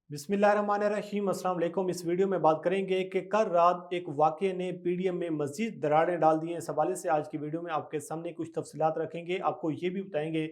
बिस्मिल्लाहिर्रहमानिर्रहीम, अस्सलाम वालेकुम। इस वीडियो में बात करेंगे कि कल रात एक वाक़ये ने पीडीएम में मज़ीद दरारें डाल दी हैं। इस हवाले से आज की वीडियो में आपके सामने कुछ तफ़सीलात रखेंगे। आपको ये भी बताएंगे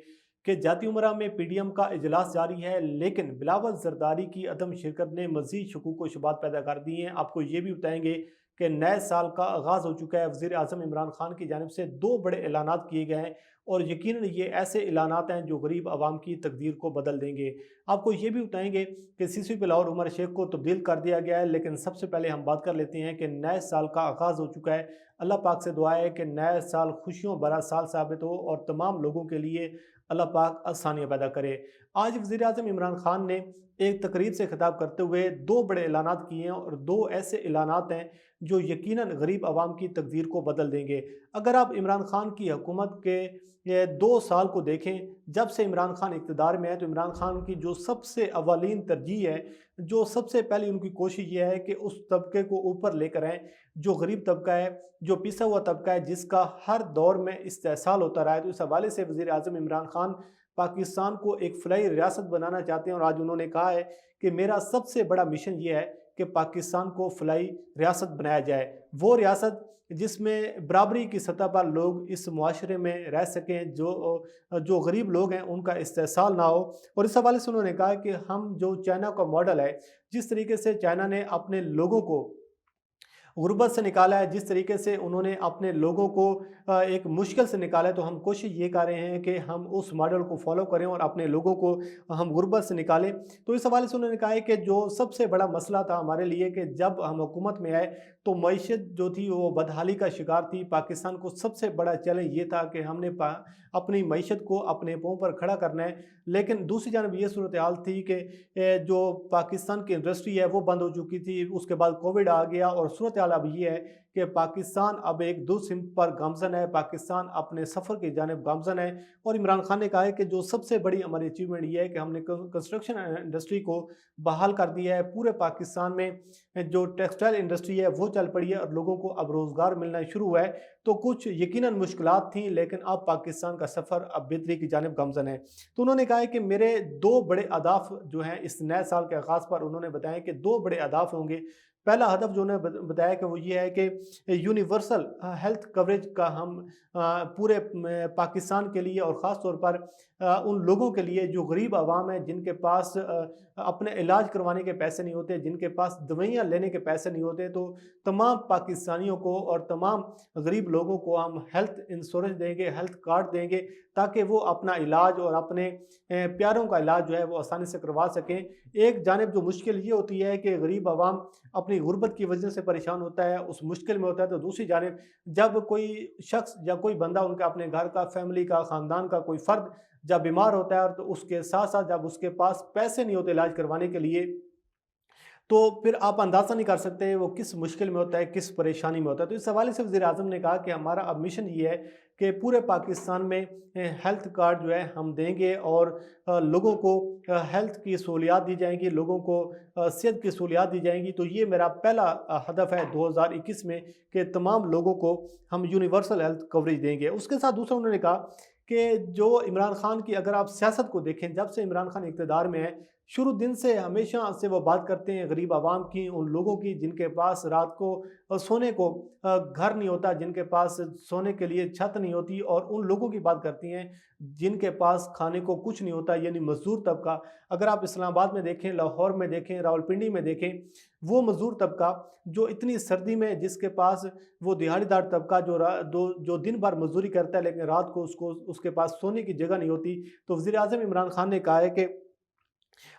कि जाती उमरा में पीडीएम का इजलास जारी है, लेकिन बिलावल ज़रदारी की अदम शिरकत ने मज़ीद शकूक व शुबात पैदा कर दिए हैं। आपको ये भी बताएंगे कि नए साल का आगाज़ हो चुका है। वज़ीर आज़म इमरान खान की जानिब से 2 बड़े ऐलानात किए गए हैं और यकीनन ये ऐसे ऐलानात हैं जो गरीब आवाम की तकदीर को बदल देंगे। आपको ये भी बताएंगे कि सीसीपी लाहौर उमर शेख को तब्दील कर दिया गया है, लेकिन सबसे पहले हम बात कर लेते हैं कि नए साल का आगाज़ हो चुका है। अल्लाह पाक से दुआ है कि नया साल खुशियों भरा साल साबित हो और तमाम लोगों के लिए अल्लाह पाक आसानियाँ पैदा करे। आज वज़ीर आज़म इमरान खान ने एक तकरीर से खिताब करते हुए 2 बड़े ऐलानात किए हैं और 2 ऐसे ऐलानात हैं जो यकीनन गरीब आवाम की तकदीर को बदल देंगे। अगर आप इमरान खान की हुकूमत के ये 2 साल को देखें, जब से इमरान खान इक़्तिदार में है, तो इमरान खान की जो सबसे अव्वलीन तरजीह है, जो सबसे पहली उनकी कोशिश ये है कि उस तबके को ऊपर लेकर आएँ, जो गरीब तबका है, जो पिसा हुआ तबका है, जिसका हर दौर में इस्तेहसाल होता रहा है। तो इस हवाले से वज़ीर आज़म इमरान खान पाकिस्तान को एक फ़लाही रियासत बनाना चाहते हैं और आज उन्होंने कहा है कि मेरा सबसे बड़ा मिशन ये है कि पाकिस्तान को फ़लाही रियासत बनाया जाए। वो रियासत जिसमें बराबरी की सतह पर लोग इस मुआशरे में रह सकें, जो गरीब लोग हैं उनका इस्तेहसाल ना हो। और इस हवाले से उन्होंने कहा कि हम जो चाइना का मॉडल है, जिस तरीके से चाइना ने अपने लोगों को गुर्बत से निकाला है, जिस तरीके से उन्होंने अपने लोगों को एक मुश्किल से निकाला है, तो हम कोशिश ये कर रहे हैं कि हम उस मॉडल को फ़ॉलो करें और अपने लोगों को हम गुर्बत से निकालें। तो इस हवाले से उन्होंने कहा है कि जो सबसे बड़ा मसला था हमारे लिए कि जब हम हुकूमत में आए तो मईशत जो थी वो बदहाली का शिकार थी। पाकिस्तान को सबसे बड़ा चैलेंज ये था कि हमने अपनी मईशत को अपने पाँव पर खड़ा करना है, लेकिन दूसरी जानब ये सूरत हाल थी कि जो पाकिस्तान की इंडस्ट्री है वो बंद हो चुकी थी। उसके बाद कोविड आ गया और सूरत हाल अब ये है कि पाकिस्तान अब एक दुःसिमत पर गामज़न है, पाकिस्तान अपने सफ़र की जानिब गामज़न है। और इमरान खान ने कहा है कि जो सबसे बड़ी हमारी अचीवमेंट ये है कि हमने कंस्ट्रक्शन इंडस्ट्री को बहाल कर दिया है। पूरे पाकिस्तान में जो टेक्सटाइल इंडस्ट्री है वो चल पड़ी है और लोगों को अब रोज़गार मिलना शुरू हुआ है। तो कुछ यकीनन मुश्किलात थी, लेकिन अब पाकिस्तान का सफ़र अब बेहतरी की जानिब गामज़न है। तो उन्होंने कहा है कि मेरे 2 बड़े अहदाफ जो हैं इस नए साल के आगाज़ पर, उन्होंने बताया कि 2 बड़े अहदाफ होंगे। पहला हदफ जो उन्होंने बताया कि वो ये है कि यूनिवर्सल हेल्थ कवरेज का हम पूरे पाकिस्तान के लिए और ख़ास तौर पर उन लोगों के लिए जो गरीब आवाम है, जिनके पास अपने इलाज करवाने के पैसे नहीं होते, जिनके पास दवाइयाँ लेने के पैसे नहीं होते, तो तमाम पाकिस्तानियों को और तमाम गरीब लोगों को हम हेल्थ इंश्योरेंस देंगे, हेल्थ कार्ड देंगे, ताकि वो अपना इलाज और अपने प्यारों का इलाज जो है वो आसानी से करवा सकें। एक जानिब जो मुश्किल ये होती है कि गरीब आवाम अपनी गुर्बत की वजह से परेशान होता है, उस मुश्किल में होता है, तो दूसरी जानिब जब कोई शख्स या कोई बंदा उनका अपने घर का, फैमिली का, ख़ानदान का कोई फ़र्द जब बीमार होता है, तो उसके साथ-साथ जब उसके पास पैसे नहीं होते इलाज करवाने के लिए, तो फिर आप अंदाज़ा नहीं कर सकते वो किस मुश्किल में होता है, किस परेशानी में होता है। तो इस हवाले से वज़ीर-ए-आज़म ने कहा कि हमारा अब मिशन ये है कि पूरे पाकिस्तान में हेल्थ कार्ड जो है हम देंगे और लोगों को हेल्थ की सहूलियात दी जाएँगी, लोगों को सेहत की सहूलियात दी जाएँगी। तो ये मेरा पहला हदफ है 2021 में कि तमाम लोगों को हम यूनिवर्सल हेल्थ कवरेज देंगे। उसके साथ दूसरा उन्होंने कहा कि जो इमरान खान की अगर आप सियासत को देखें, जब से इमरान खान इक़्तिदार में है, शुरू दिन से हमेशा से वो बात करते हैं गरीब आवाम की, उन लोगों की जिनके पास रात को सोने को घर नहीं होता, जिनके पास सोने के लिए छत नहीं होती, और उन लोगों की बात करती हैं जिनके पास खाने को कुछ नहीं होता, यानी मज़दूर तबका। अगर आप इस्लामाबाद में देखें, लाहौर में देखें, रावलपिंडी में देखें, वो मज़दूर तबका जो इतनी सर्दी में जिसके पास वो दिहाड़ीदार तबका जो दिन भर मज़दूरी करता है, लेकिन रात को उसको उसके पास सोने की जगह नहीं होती। तो वज़ीर आज़म इमरान खान ने कहा है कि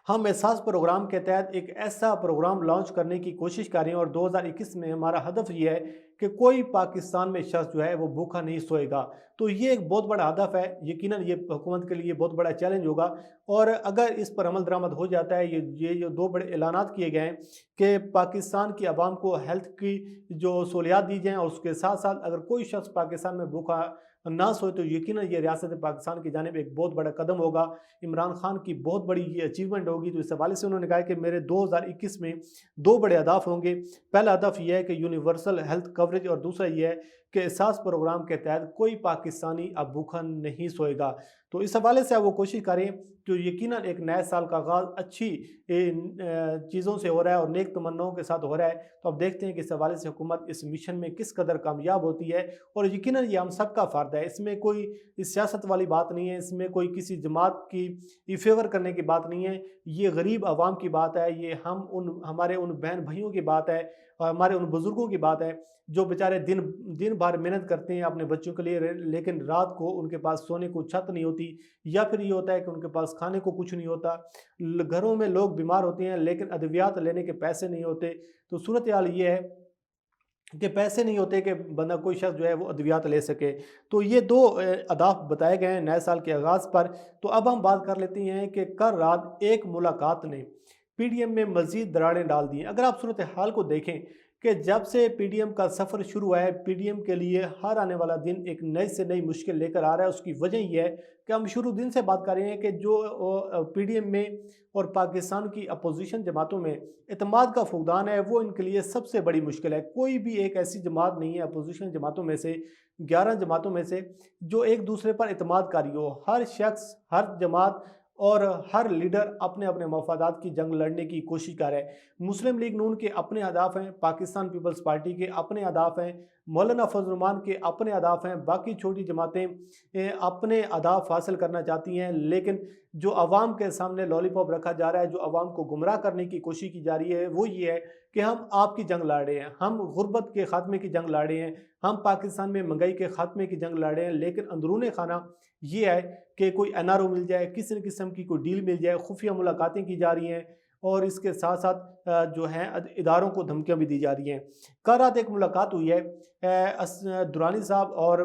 हम एहसास प्रोग्राम के तहत एक ऐसा प्रोग्राम लॉन्च करने की कोशिश कर रहे हैं और 2021 में हमारा हदफ ये है कि कोई पाकिस्तान में शख्स जो है वो भूखा नहीं सोएगा। तो ये एक बहुत बड़ा हदफ है, यकीनन ये हुकूमत के लिए बहुत बड़ा चैलेंज होगा। और अगर इस पर अमल दरामद हो जाता है, ये जो 2 बड़े ऐलानात किए गए हैं कि पाकिस्तान की आवाम को हेल्थ की जो सहूलियात दी जाएँ और उसके साथ साथ अगर कोई शख्स पाकिस्तान में भूखा ना सोए, तो यकीनन ये रियासत पाकिस्तान की जानिब एक बहुत बड़ा कदम होगा। इमरान खान की बहुत बड़ी ये अचीवमेंट होगी। तो इस हवाले से उन्होंने कहा कि मेरे 2021 में 2 बड़े अहदाफ होंगे। पहला हदफ ये है कि यूनिवर्सल हेल्थ कवरेज, और दूसरा ये है کہ एहसास प्रोग्राम के तहत कोई पाकिस्तानी अब भूखा नहीं सोएगा। तो इस हवाले से अब वो कोशिश करें कि यकीनन एक नए साल का आगाज़ अच्छी चीज़ों से हो रहा है और नेक तमन्नाओं के साथ हो रहा है। तो अब देखते हैं कि इस हवाले से हुकूमत इस मिशन में किस कदर कामयाब होती है, और यकीनन ये हम सबका फ़र्द है। इसमें कोई सियासत वाली बात नहीं है, इसमें कोई किसी जमात की फेवर करने की बात नहीं है। ये गरीब आवाम की बात है, ये हमारे उन बहन भाइयों की बात है, और हमारे उन बुज़ुर्गों की बात है जो बेचारे दिन दिन भर मेहनत करते हैं अपने बच्चों के लिए, लेकिन रात को उनके पास सोने को छत नहीं होती, या फिर ये होता है कि उनके पास खाने को कुछ नहीं होता। घरों में लोग बीमार होते हैं लेकिन अद्वियात लेने के पैसे नहीं होते। तो सूरत हाल ये है कि पैसे नहीं होते कि बंदा कोई शख्स जो है वो अद्वियात ले सके। तो ये दो अहदाफ बताए गए हैं नए साल के आगाज़ पर। तो अब हम बात कर लेते हैं कि कल रात एक मुलाकात ने पीडीएम में मज़ीद दरारें डाल दी हैं। अगर आप सूरत हाल को देखें कि जब से पीडीएम का सफ़र शुरू हुआ है, पीडीएम के लिए हर आने वाला दिन एक नई से नई मुश्किल लेकर आ रहा है। उसकी वजह ये है कि हम शुरू दिन से बात कर रहे हैं कि जो पीडीएम में और पाकिस्तान की अपोजिशन जमातों में इत्मीनान का फुकदान है, वो इनके लिए सबसे बड़ी मुश्किल है। कोई भी एक ऐसी जमात नहीं है अपोजिशन जमातों में से, 11 जमातों में से, जो एक दूसरे पर इत्मीनान कारी हो। हर शख्स, हर जमात और हर लीडर अपने अपने मफादात की जंग लड़ने की कोशिश कर रहे हैं। मुस्लिम लीग नून के अपने अहदाफ हैं, पाकिस्तान पीपल्स पार्टी के अपने अहदाफ हैं, मौलाना फजल रहमान के अपने अहदाफ हैं, बाकी छोटी जमातें अपने अहदाफ हासिल करना चाहती हैं। लेकिन जो आवाम के सामने लॉलीपॉप रखा जा रहा है, जो आवाम को गुमराह करने की कोशिश की जा रही है, वो ये है कि हम आपकी जंग लड़ रहे हैं, हम गुर्बत के खात्मे की जंग लड़ रहे हैं, हम पाकिस्तान में महंगाई के खात्मे की जंग लड़ रहे हैं। लेकिन अंदरूनी खाना ये है कि कोई एनआरओ मिल जाए, किसी न किस्म की कोई डील मिल जाए, खुफिया मुलाकातें की जा रही हैं, और इसके साथ साथ जो हैं इदारों को धमकियां भी दी जा रही हैं। कल रात एक मुलाकात हुई है दुरानी साहब और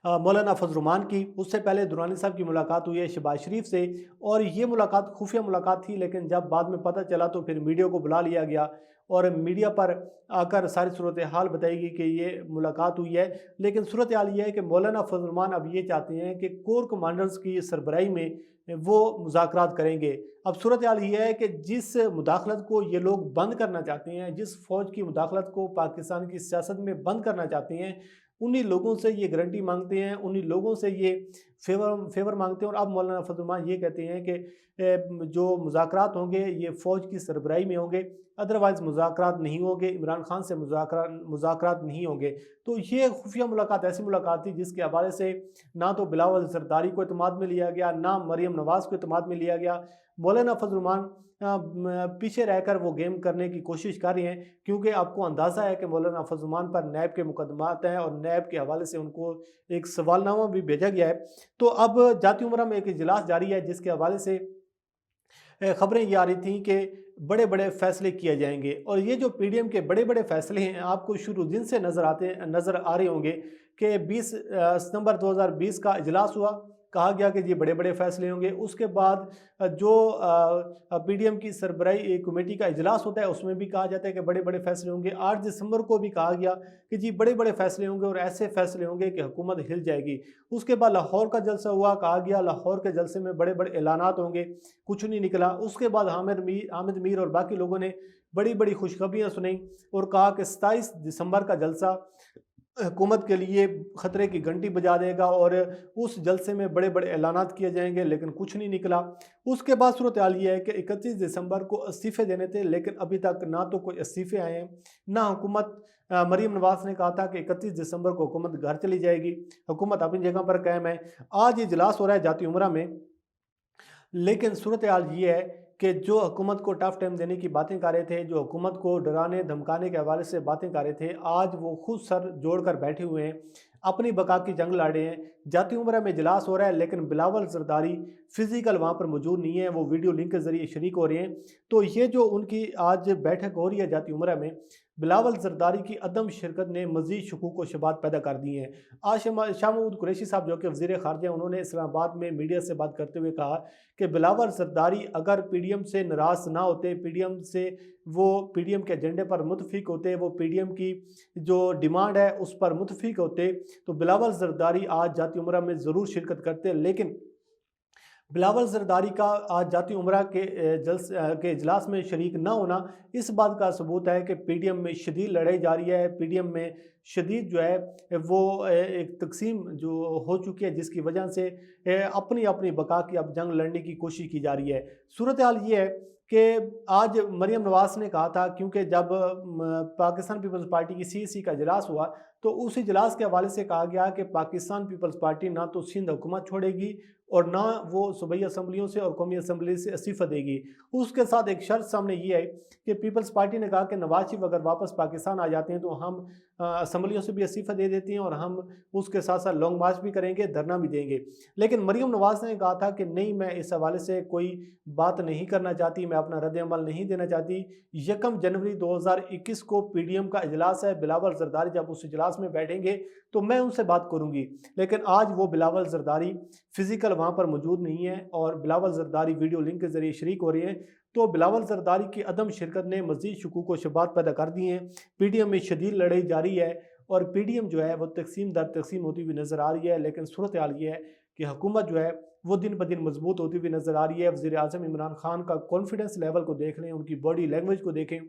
मौलाना फजल रहमान की। उससे पहले दुरानी साहब की मुलाकात हुई है शहबाज शरीफ से, और ये मुलाकात खुफिया मुलाकात थी, लेकिन जब बाद में पता चला तो फिर मीडिया को बुला लिया गया और मीडिया पर आकर सारी सूरत हाल बताएगी कि ये मुलाकात हुई है। लेकिन सूरत हाल ये है कि मौलाना फजल रहमान अब ये चाहते हैं कि कोर कमांडर्स की सरबराही में वो मुज़ाकरात करेंगे। अब सूरत हाल ये है कि जिस मुदाखलत को ये लोग बंद करना चाहते हैं, जिस फ़ौज की मुदाखलत को पाकिस्तान की सियासत में बंद करना चाहते हैं, उन्हीं लोगों से ये गारंटी मांगते हैं, उन्हीं लोगों से ये फेवर मांगते हैं। और अब मौलाना फजल रहमान ये कहते हैं कि जो मुज़ाकरात होंगे ये फ़ौज की सरबराही में होंगे, अदरवाइज़ मुज़ाकरात नहीं होंगे, इमरान खान से मुज़ाकरात नहीं होंगे। तो ये खुफिया मुलाकात ऐसी मुलाकात थी जिसके हवाले से ना तो बिलावल ज़रदारी को एतमाद में लिया गया, ना मरीम नवाज़ को एतमाद में लिया गया। मौलाना फजल रहमान पीछे रहकर वो गेम करने की कोशिश कर रहे हैं, क्योंकि आपको अंदाज़ा है कि मौलाना फजल रहमान पर नैब के मुकदमात हैं और नैब के हवाले से उनको एक सवालनामा भी भेजा गया है। तो अब जाती उमरा में एक इजलास जारी है जिसके हवाले से खबरें ये आ रही थी कि बड़े बड़े फैसले किए जाएंगे। और ये जो पीडीएम के बड़े बड़े फैसले हैं आपको शुरू दिन से नज़र आ रहे होंगे कि 20 सितंबर 2020 का इजलास हुआ, कहा गया कि ये बड़े बड़े फैसले होंगे। उसके बाद जो पीडीएम की सरबराही कमेटी का इजलास होता है उसमें भी कहा जाता है कि बड़े बड़े फैसले होंगे। 8 दिसंबर को भी कहा गया कि जी बड़े बड़े फैसले होंगे और ऐसे फैसले होंगे कि हुकूमत हिल जाएगी। उसके बाद लाहौर का जलसा हुआ, कहा गया लाहौर के जलसे में बड़े बड़े ऐलानात होंगे, कुछ नहीं निकला। उसके बाद हामिद मीर और बाकी लोगों ने बड़ी बड़ी खुशखबरियाँ सुनाई और कहा कि 27 दिसंबर का जलसा हुकूमत के लिए ख़तरे की घंटी बजा देगा और उस जलसे में बड़े बड़े ऐलानात किए जाएंगे, लेकिन कुछ नहीं निकला। उसके बाद सूरत हाल ये है कि 31 दिसंबर को इस्तीफ़े देने थे, लेकिन अभी तक ना तो कोई इस्तीफ़े आए हैं, ना हुकूमत मरीम नवाज़ ने कहा था कि 31 दिसंबर को हुकूमत घर चली जाएगी, हुकूमत अपनी जगह पर कायम है। आज इजलास हो रहा है जाती उमरा में, लेकिन सूरत हाल ये है कि जो हुकूमत को टफ टाइम देने की बातें कर रहे थे, जो हुकूमत को डराने धमकाने के हवाले से बातें कर रहे थे, आज वो खुद सर जोड़कर बैठे हुए हैं, अपनी बका की जंग लड़ रहे हैं। जाती उमरा में इजलास हो रहा है, लेकिन बिलावल जरदारी फिजिकल वहाँ पर मौजूद नहीं है, वो वीडियो लिंक के ज़रिए शरीक हो रहे हैं। तो ये जो उनकी आज बैठक हो रही है जाती उमरा में, बिलावल जरदारी की अदम शिरकत ने मज़ीद शकूक व शुबात पैदा कर दिए हैं। आज शाह महमूद कुरैशी साहब जो कि वज़ीर ख़ारजा, उन्होंने इस्लामाबाद में मीडिया से बात करते हुए कहा कि बिलावल जरदारी अगर पीडीएम से नाराज़ ना होते, पीडीएम से वो पीडीएम के एजेंडे पर मुतफिक होते, वो पीडीएम की जो डिमांड है उस पर मुतफिक होते, तो बिलावल जरदारी आज जाती उमरा में ज़रूर शिरकत करते। लेकिन बिलावल जरदारी का आज जाती उमरा के के इजलास में शरीक न होना इस बात का सबूत है कि पीडीएम में शदीद लड़ाई जारी है। पीडीएम में शदीद जो है वो एक तकसीम जो हो चुकी है, जिसकी वजह से अपनी अपनी बका की अब जंग लड़ने की कोशिश की जा रही है। सूरत हाल ये है कि आज मरियम नवाज ने कहा था, क्योंकि जब पाकिस्तान पीपल्स पार्टी की सीईसी का इजलास हुआ तो उस इजलास के हवाले से कहा गया कि पाकिस्तान पीपल्स पार्टी ना तो सिंध हुकूमत छोड़ेगी और ना वो सूबाई असम्बलियों से और कौमी असम्बली से इस्तीफ़ा देगी। उसके साथ एक शर्त सामने ये है कि पीपल्स पार्टी ने कहा कि नवाज शरीफ अगर वापस पाकिस्तान आ जाते हैं तो हम असम्बलियों से भी इस्तीफ़ा दे देते हैं और हम उसके साथ साथ लॉन्ग मार्च भी करेंगे, धरना भी देंगे। लेकिन मरियम नवाज ने कहा था कि नहीं, मैं इस हवाले से कोई बात नहीं करना चाहती, मैं अपना रद्द अमल नहीं देना चाहती। 1 जनवरी 2021 को पीडीएम का इजलास है। बिलावल जरदारी जब उस इजलास में बैठेंगे तो मैं उनसे बात करूंगी। लेकिन आज वो बिलावल जरदारी फिजिकल वहाँ पर मौजूद नहीं है और बिलावल जरदारी वीडियो लिंक के जरिए शरीक हो रही है। तो बिलावल जरदारी की अदम शिरकत ने मज़ीद शकूक व शुबात पैदा कर दिए हैं। पीडीएम में शदीद लड़ाई जारी है और पीडीएम जो है वो तकसीम दर तकसीम होती हुई नज़र आ रही है। लेकिन सूरत हाल ये है कि हुकूमत जो है वो दिन ब दिन मजबूत होती हुई नज़र आ रही है। वज़ीर आज़म इमरान खान का कॉन्फिडेंस लेवल को देख लें, उनकी बॉडी लैंग्वेज को देखें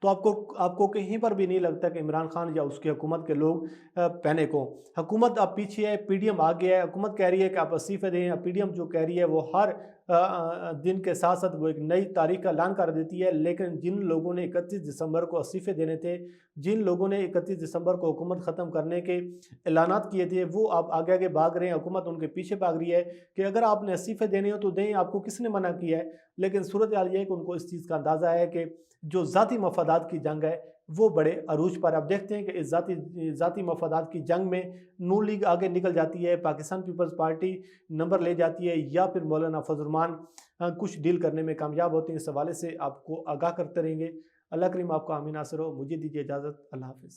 तो आपको आपको कहीं पर भी नहीं लगता कि इमरान खान या उसकी हुकूमत के लोग पैनिक हों। हुकूमत अब पीछे है, पीडीएम आगे है। हुकूमत कह रही है कि आप इस्तीफ़े दें। पीडीएम जो कह रही है वो हर दिन के साथ साथ वो एक नई तारीख का ऐलान कर देती है। लेकिन जिन लोगों ने 31 दिसंबर को इस्तीफ़े देने थे, जिन लोगों ने 31 दिसंबर को हुकूमत ख़त्म करने के ऐलानात किए थे, वो अब आगे आगे भाग रहे हैं। हुकूमत उनके पीछे भाग रही है कि अगर आपने इस्तीफ़े देने हो तो दें, आपको किसने मना किया है। लेकिन सूरत हाल ये है कि उनको इस चीज़ का अंदाज़ा है कि जो ज़ाती मफादात की जंग है वो बड़े अरूज पर। अब देखते हैं कि इस ज़ाती मफादात की जंग में नून लीग आगे निकल जाती है, पाकिस्तान पीपल्स पार्टी नंबर ले जाती है, या फिर मौलाना फजलरहमान कुछ डील करने में कामयाब होते हैं। इस हवाले से आपको आगाह करते रहेंगे। अल्लाह करीम आपका हामी नासिर हो। मुझे दीजिए इजाज़त। अल्लाह हाफ़िज़।